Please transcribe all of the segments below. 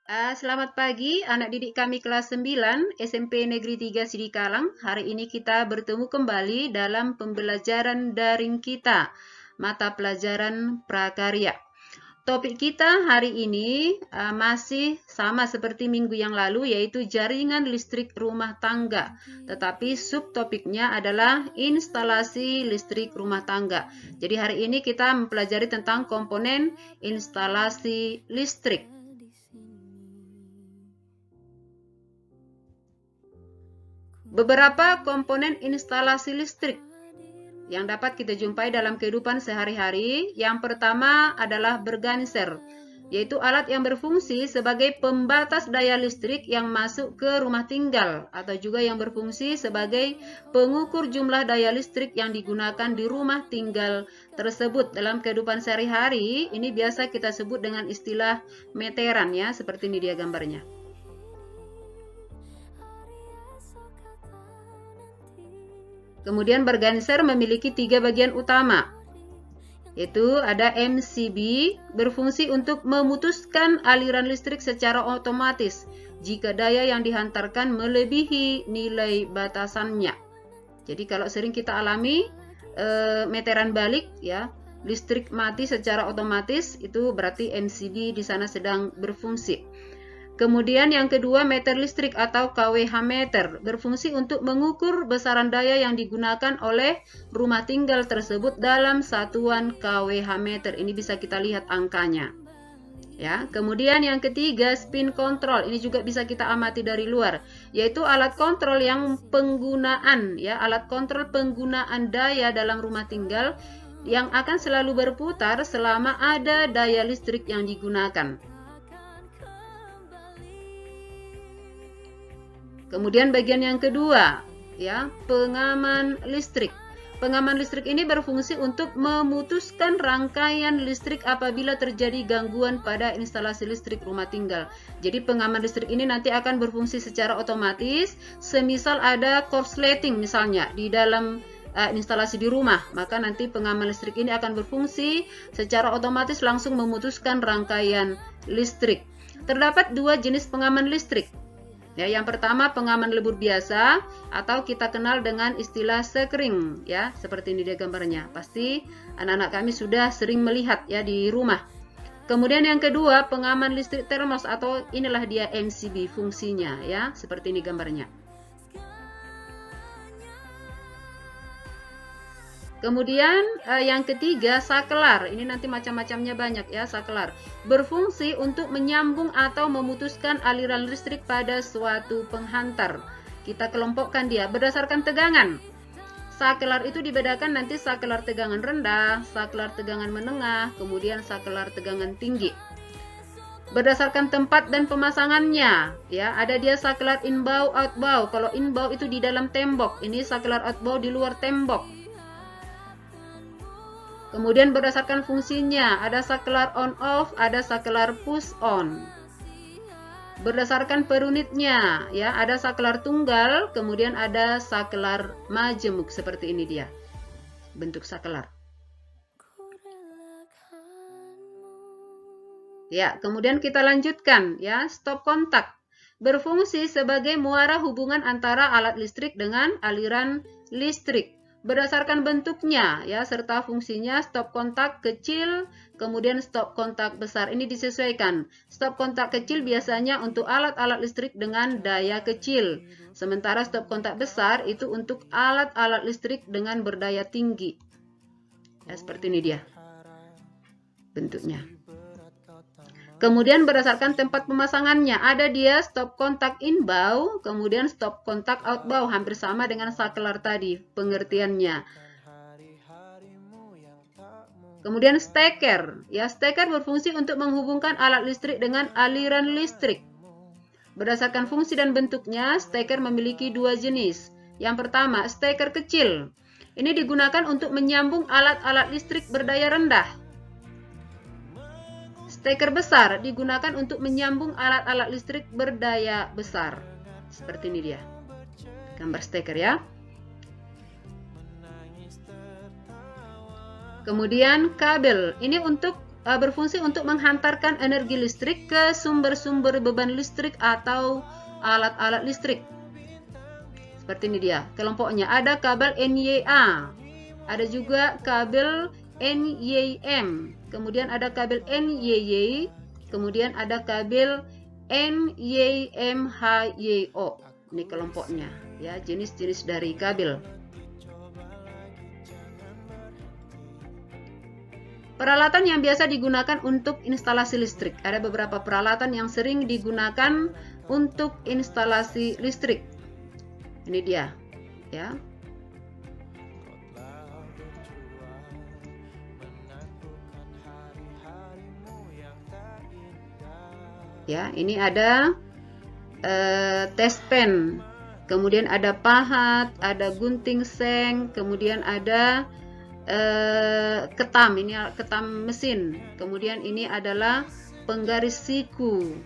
Selamat pagi anak didik kami kelas 9 SMP Negeri 3 Sidikalang. Hari ini kita bertemu kembali dalam pembelajaran daring kita, mata pelajaran prakarya. Topik kita hari ini masih sama seperti minggu yang lalu, yaitu jaringan listrik rumah tangga. Tetapi subtopiknya adalah instalasi listrik rumah tangga. Jadi hari ini kita mempelajari tentang komponen instalasi listrik. Beberapa komponen instalasi listrik yang dapat kita jumpai dalam kehidupan sehari-hari. Yang pertama adalah berganser, yaitu alat yang berfungsi sebagai pembatas daya listrik yang masuk ke rumah tinggal, atau juga yang berfungsi sebagai pengukur jumlah daya listrik yang digunakan di rumah tinggal tersebut. Dalam kehidupan sehari-hari, ini biasa kita sebut dengan istilah meteran, ya, seperti ini dia gambarnya. Kemudian berganser memiliki 3 bagian utama, yaitu ada MCB, berfungsi untuk memutuskan aliran listrik secara otomatis jika daya yang dihantarkan melebihi nilai batasannya. Jadi kalau sering kita alami meteran balik, ya, listrik mati secara otomatis, itu berarti MCB di sana sedang berfungsi. Kemudian yang kedua, meter listrik atau kWh meter, berfungsi untuk mengukur besaran daya yang digunakan oleh rumah tinggal tersebut dalam satuan kWh meter. Ini bisa kita lihat angkanya. Ya, kemudian yang ketiga, spin control. Ini juga bisa kita amati dari luar, yaitu alat kontrol yang penggunaan, ya, alat kontrol penggunaan daya dalam rumah tinggal yang akan selalu berputar selama ada daya listrik yang digunakan. Kemudian bagian yang kedua, ya, pengaman listrik. Pengaman listrik ini berfungsi untuk memutuskan rangkaian listrik apabila terjadi gangguan pada instalasi listrik rumah tinggal. Jadi pengaman listrik ini nanti akan berfungsi secara otomatis, semisal ada korsleting misalnya di dalam instalasi di rumah, maka nanti pengaman listrik ini akan berfungsi secara otomatis langsung memutuskan rangkaian listrik. Terdapat 2 jenis pengaman listrik. Ya, yang pertama pengaman lebur biasa atau kita kenal dengan istilah sekring, ya, seperti ini dia gambarnya. Pasti anak-anak kami sudah sering melihat, ya, di rumah. Kemudian yang kedua pengaman listrik termos atau inilah dia MCB fungsinya, ya, seperti ini gambarnya. Kemudian yang ketiga saklar, ini nanti macam-macamnya banyak, ya, saklar. Berfungsi untuk menyambung atau memutuskan aliran listrik pada suatu penghantar. Kita kelompokkan dia berdasarkan tegangan. Saklar itu dibedakan nanti saklar tegangan rendah, saklar tegangan menengah, kemudian saklar tegangan tinggi. Berdasarkan tempat dan pemasangannya, ya, ada dia saklar inbound outbound. Kalau inbound itu di dalam tembok, ini saklar outbound di luar tembok. Kemudian berdasarkan fungsinya, ada saklar on off, ada saklar push on. Berdasarkan per unitnya, ya, ada saklar tunggal, kemudian ada saklar majemuk, seperti ini dia bentuk saklar. Ya, kemudian kita lanjutkan, ya, stop kontak. Berfungsi sebagai muara hubungan antara alat listrik dengan aliran listrik. Berdasarkan bentuknya, ya, serta fungsinya, stop kontak kecil, kemudian stop kontak besar. Ini disesuaikan. Stop kontak kecil biasanya untuk alat-alat listrik dengan daya kecil. Sementara stop kontak besar itu untuk alat-alat listrik dengan berdaya tinggi. Ya, seperti ini dia bentuknya. Kemudian berdasarkan tempat pemasangannya, ada dia stop kontak inbound, kemudian stop kontak outbound, hampir sama dengan saklar tadi pengertiannya. Kemudian steker, ya, steker berfungsi untuk menghubungkan alat listrik dengan aliran listrik. Berdasarkan fungsi dan bentuknya, steker memiliki 2 jenis. Yang pertama, steker kecil. Ini digunakan untuk menyambung alat-alat listrik berdaya rendah. Steker besar digunakan untuk menyambung alat-alat listrik berdaya besar. Seperti ini dia gambar steker, ya. Kemudian kabel, ini untuk berfungsi untuk menghantarkan energi listrik ke sumber-sumber beban listrik atau alat-alat listrik. Seperti ini dia kelompoknya. Ada kabel NYA, ada juga kabel NYM, kemudian ada kabel NYY, kemudian ada kabel NYMHYO. Ini kelompoknya ya, jenis-jenis dari kabel. Peralatan yang biasa digunakan untuk instalasi listrik. Ada beberapa peralatan yang sering digunakan untuk instalasi listrik. Ini dia, ya. Ya, ini ada test pen, kemudian ada pahat, ada gunting seng, kemudian ada ketam, ini ketam mesin, kemudian ini adalah penggaris siku,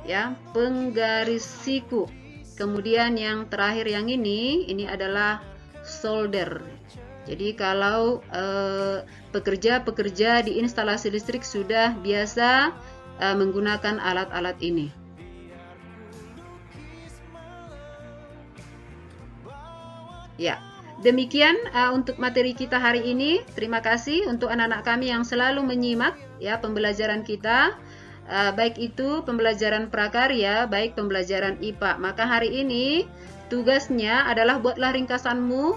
ya, penggaris siku. Kemudian yang terakhir yang ini adalah solder. Jadi kalau pekerja-pekerja di instalasi listrik sudah biasa menggunakan alat-alat ini. Ya. Demikian untuk materi kita hari ini. Terima kasih untuk anak-anak kami yang selalu menyimak ya pembelajaran kita, baik itu pembelajaran prakarya, baik pembelajaran IPA. Maka hari ini tugasnya adalah buatlah ringkasanmu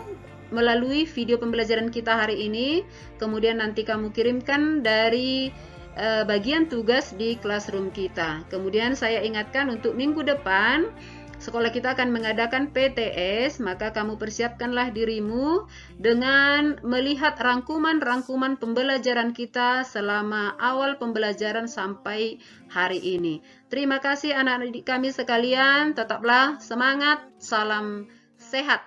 melalui video pembelajaran kita hari ini. Kemudian nanti kamu kirimkan dari bagian tugas di classroom kita. Kemudian saya ingatkan untuk minggu depan sekolah kita akan mengadakan PTS, maka kamu persiapkanlah dirimu dengan melihat rangkuman-rangkuman pembelajaran kita selama awal pembelajaran sampai hari ini. Terima kasih anak-anak kami sekalian, tetaplah semangat, salam sehat.